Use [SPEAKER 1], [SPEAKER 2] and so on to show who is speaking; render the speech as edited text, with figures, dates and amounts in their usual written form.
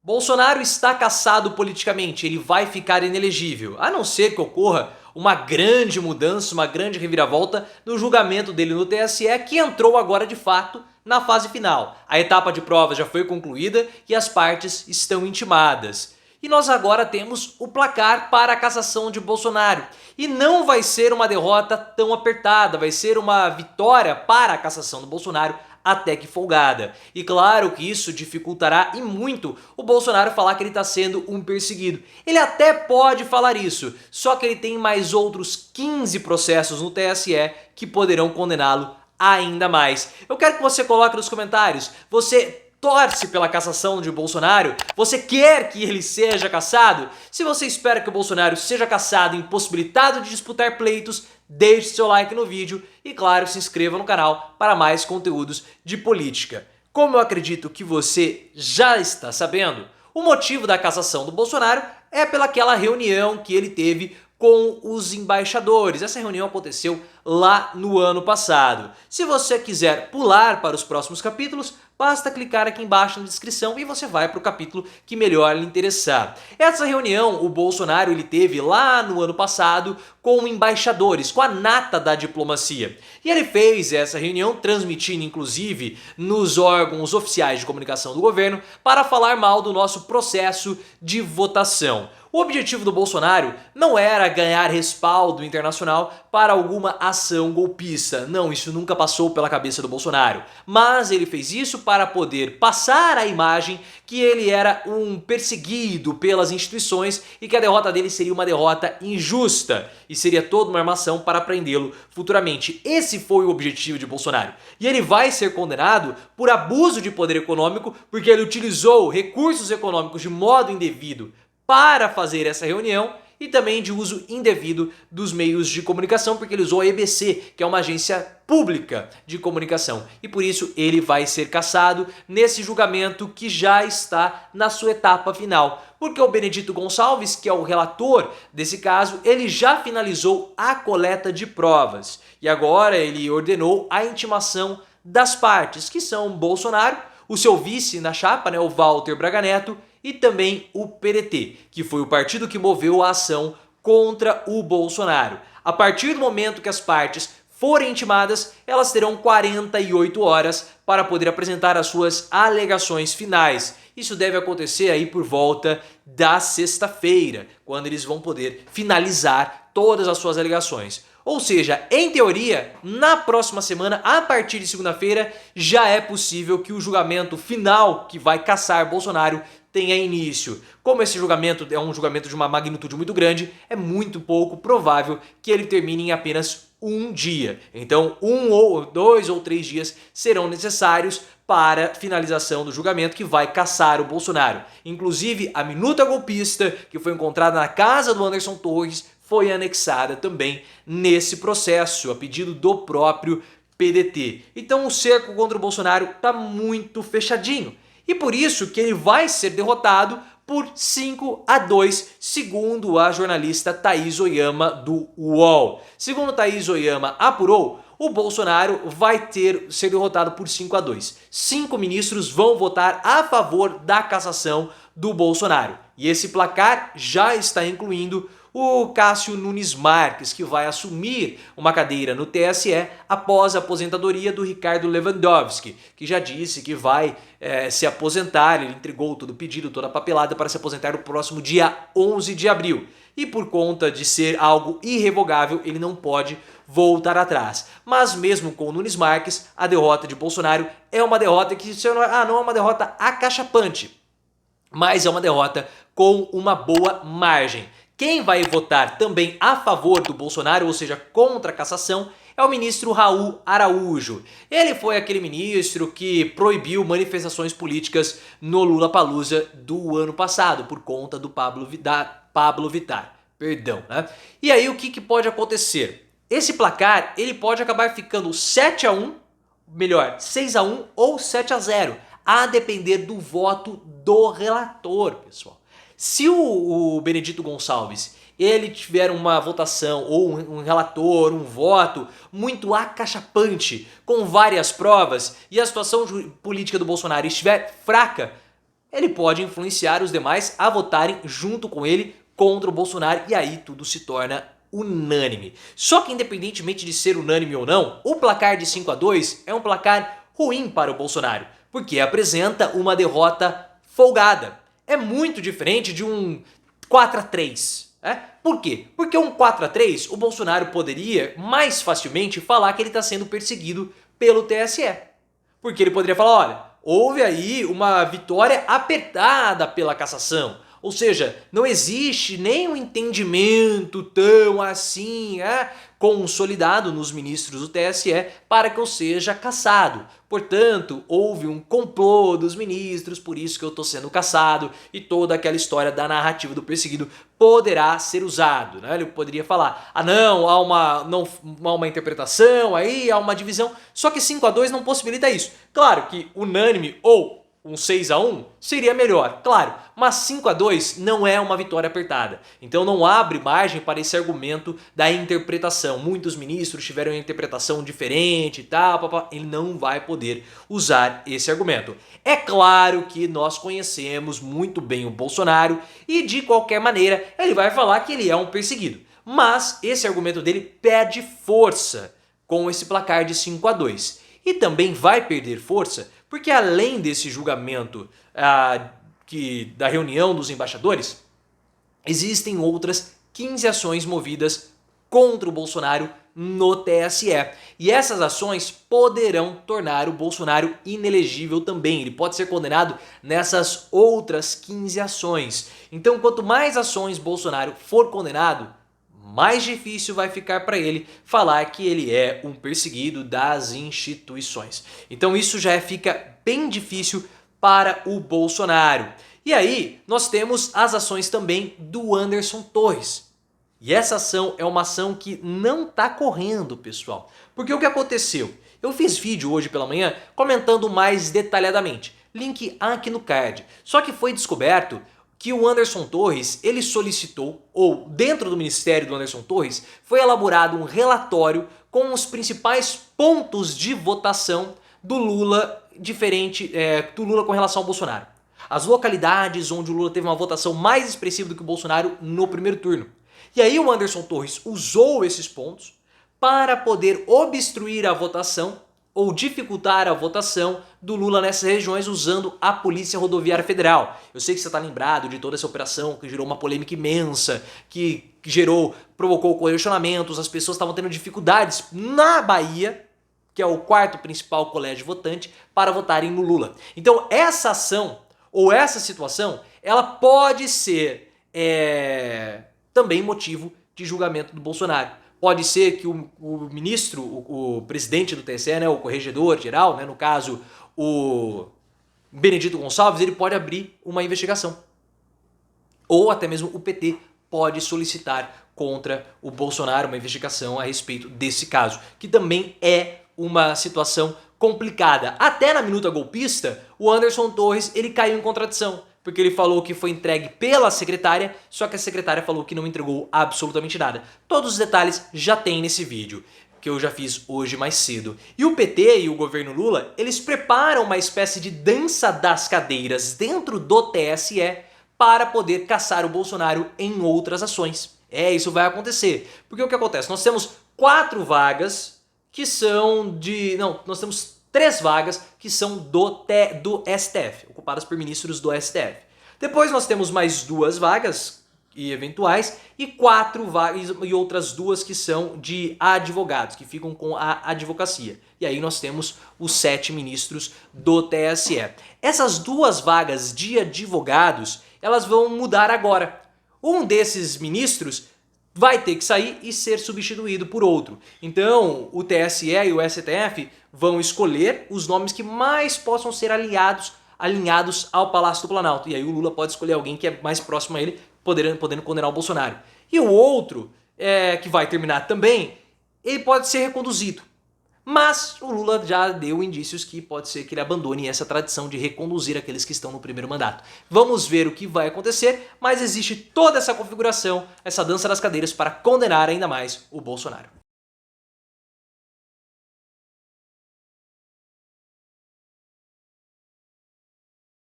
[SPEAKER 1] Bolsonaro está cassado politicamente, ele vai ficar inelegível, a não ser que ocorra uma grande mudança, uma grande reviravolta no julgamento dele no TSE, que entrou agora de fato na fase final. A etapa de provas já foi concluída e as partes estão intimadas. E nós agora temos o placar para a cassação de Bolsonaro. E não vai ser uma derrota tão apertada, vai ser uma vitória para a cassação do Bolsonaro até que folgada. E claro que isso dificultará e muito o Bolsonaro falar que ele está sendo um perseguido. Ele até pode falar isso, só que ele tem mais outros 15 processos no TSE que poderão condená-lo ainda mais. Eu quero que você coloque nos comentários, você torce pela cassação de Bolsonaro? Você quer que ele seja cassado? Se você espera que o Bolsonaro seja cassado e impossibilitado de disputar pleitos, deixe seu like no vídeo e, claro, se inscreva no canal para mais conteúdos de política. Como eu acredito que você já está sabendo, o motivo da cassação do Bolsonaro é pelaquela reunião que ele teve com os embaixadores. Essa reunião aconteceu lá no ano passado. Se você quiser pular para os próximos capítulos, basta clicar aqui embaixo na descrição e você vai para o capítulo que melhor lhe interessar. Essa reunião o Bolsonaro ele teve lá no ano passado com embaixadores, com a nata da diplomacia. E ele fez essa reunião transmitindo inclusive nos órgãos oficiais de comunicação do governo para falar mal do nosso processo de votação. O objetivo do Bolsonaro não era ganhar respaldo internacional para alguma ação golpista. Não, isso nunca passou pela cabeça do Bolsonaro. Mas ele fez isso para poder passar a imagem que ele era um perseguido pelas instituições e que a derrota dele seria uma derrota injusta e seria toda uma armação para prendê-lo futuramente. Esse foi o objetivo de Bolsonaro. E ele vai ser condenado por abuso de poder econômico porque ele utilizou recursos econômicos de modo indevido para fazer essa reunião e também de uso indevido dos meios de comunicação, porque ele usou a EBC, que é uma agência pública de comunicação. E por isso ele vai ser cassado nesse julgamento que já está na sua etapa final. Porque o Benedito Gonçalves, que é o relator desse caso, ele já finalizou a coleta de provas. E agora ele ordenou a intimação das partes, que são Bolsonaro, o seu vice na chapa, o Walter Braga Neto, e também o PDT, que foi o partido que moveu a ação contra o Bolsonaro. A partir do momento que as partes forem intimadas, elas terão 48 horas para poder apresentar as suas alegações finais. Isso deve acontecer aí por volta da sexta-feira, quando eles vão poder finalizar todas as suas alegações. Ou seja, em teoria, na próxima semana, a partir de segunda-feira, já é possível que o julgamento final que vai cassar Bolsonaro tenha início. Como esse julgamento é um julgamento de uma magnitude muito grande, é muito pouco provável que ele termine em apenas um dia. Então, 1 ou 2 ou 3 dias serão necessários para finalização do julgamento que vai cassar o Bolsonaro. Inclusive, a minuta golpista que foi encontrada na casa do Anderson Torres foi anexada também nesse processo, a pedido do próprio PDT. Então, o cerco contra o Bolsonaro está muito fechadinho. E por isso que ele vai ser derrotado por 5-2, segundo a jornalista Thaís Oyama do UOL. Segundo Thaís Oyama apurou, o Bolsonaro vai ser derrotado por 5-2. 5 ministros vão votar a favor da cassação do Bolsonaro. E esse placar já está incluindo o Cássio Nunes Marques, que vai assumir uma cadeira no TSE após a aposentadoria do Ricardo Lewandowski, que já disse que vai se aposentar. Ele entregou todo o pedido, toda a papelada para se aposentar no próximo dia 11 de abril. E por conta de ser algo irrevogável, ele não pode voltar atrás. Mas mesmo com o Nunes Marques, a derrota de Bolsonaro é uma derrota que não é uma derrota acachapante, mas é uma derrota com uma boa margem. Quem vai votar também a favor do Bolsonaro, ou seja, contra a cassação, é o ministro Raul Araújo. Ele foi aquele ministro que proibiu manifestações políticas no Lollapalooza do ano passado, por conta do Pablo Vittar. E aí o que pode acontecer? Esse placar ele pode acabar ficando 7-1, melhor, 6-1 ou 7-0, a depender do voto do relator, pessoal. Se o Benedito Gonçalves ele tiver uma votação ou um relator, um voto muito acachapante, com várias provas, e a situação política do Bolsonaro estiver fraca, ele pode influenciar os demais a votarem junto com ele contra o Bolsonaro e aí tudo se torna unânime. Só que independentemente de ser unânime ou não, o placar de 5-2 é um placar ruim para o Bolsonaro, porque apresenta uma derrota folgada. É muito diferente de um 4-3. Por quê? Porque um 4-3 o Bolsonaro poderia mais facilmente falar que ele está sendo perseguido pelo TSE. Porque ele poderia falar, olha, houve aí uma vitória apertada pela cassação. Ou seja, não existe nem um entendimento tão assim consolidado nos ministros do TSE para que eu seja cassado. Portanto, houve um complô dos ministros, por isso que eu estou sendo cassado e toda aquela história da narrativa do perseguido poderá ser usado. Né? Ele poderia falar, não, há uma interpretação aí, há uma divisão, só que 5-2 não possibilita isso. Claro que unânime ou um 6-1 seria melhor, claro, mas 5-2 não é uma vitória apertada. Então não abre margem para esse argumento da interpretação. Muitos ministros tiveram uma interpretação diferente e tal, ele não vai poder usar esse argumento. É claro que nós conhecemos muito bem o Bolsonaro e de qualquer maneira ele vai falar que ele é um perseguido. Mas esse argumento dele perde força com esse placar de 5-2. E também vai perder força porque além desse julgamento da reunião dos embaixadores, existem outras 15 ações movidas contra o Bolsonaro no TSE. E essas ações poderão tornar o Bolsonaro inelegível também. Ele pode ser condenado nessas outras 15 ações. Então, quanto mais ações Bolsonaro for condenado, mais difícil vai ficar para ele falar que ele é um perseguido das instituições. Então isso já fica bem difícil para o Bolsonaro. E aí nós temos as ações também do Anderson Torres. E essa ação é uma ação que não está correndo, pessoal. Porque o que aconteceu? Eu fiz vídeo hoje pela manhã comentando mais detalhadamente. Link aqui no card. Só que foi descoberto que o Anderson Torres, ele solicitou, ou dentro do ministério do Anderson Torres, foi elaborado um relatório com os principais pontos de votação do Lula do Lula com relação ao Bolsonaro. As localidades onde o Lula teve uma votação mais expressiva do que o Bolsonaro no primeiro turno. E aí o Anderson Torres usou esses pontos para poder obstruir a votação ou dificultar a votação do Lula nessas regiões usando a Polícia Rodoviária Federal. Eu sei que você está lembrado de toda essa operação que gerou uma polêmica imensa, que provocou questionamentos, as pessoas estavam tendo dificuldades na Bahia, que é o quarto principal colégio votante, para votarem no Lula. Então essa ação, ou essa situação, ela pode ser também motivo de julgamento do Bolsonaro. Pode ser que o ministro, o presidente do TSE, né, o corregedor geral, né, no caso o Benedito Gonçalves, ele pode abrir uma investigação. Ou até mesmo o PT pode solicitar contra o Bolsonaro uma investigação a respeito desse caso, que também é uma situação complicada. Até na minuta golpista, o Anderson Torres ele caiu em contradição. Porque ele falou que foi entregue pela secretária, só que a secretária falou que não entregou absolutamente nada. Todos os detalhes já tem nesse vídeo, que eu já fiz hoje mais cedo. E o PT e o governo Lula, eles preparam uma espécie de dança das cadeiras dentro do TSE para poder caçar o Bolsonaro em outras ações. Isso vai acontecer. Porque o que acontece? Nós temos 4 vagas que são de... Não, nós temos 3 vagas que são do STF, ocupadas por ministros do STF. Depois nós temos mais 2 vagas e eventuais e 4 vagas e outras 2 que são de advogados, que ficam com a advocacia. E aí nós temos os 7 ministros do TSE. Essas 2 vagas de advogados, elas vão mudar agora. Um desses ministros vai ter que sair e ser substituído por outro. Então, o TSE e o STF vão escolher os nomes que mais possam ser alinhados ao Palácio do Planalto. E aí o Lula pode escolher alguém que é mais próximo a ele, podendo condenar o Bolsonaro. E o outro, que vai terminar também, ele pode ser reconduzido. Mas o Lula já deu indícios que pode ser que ele abandone essa tradição de reconduzir aqueles que estão no primeiro mandato. Vamos ver o que vai acontecer, mas existe toda essa configuração, essa dança das cadeiras para condenar ainda mais o Bolsonaro.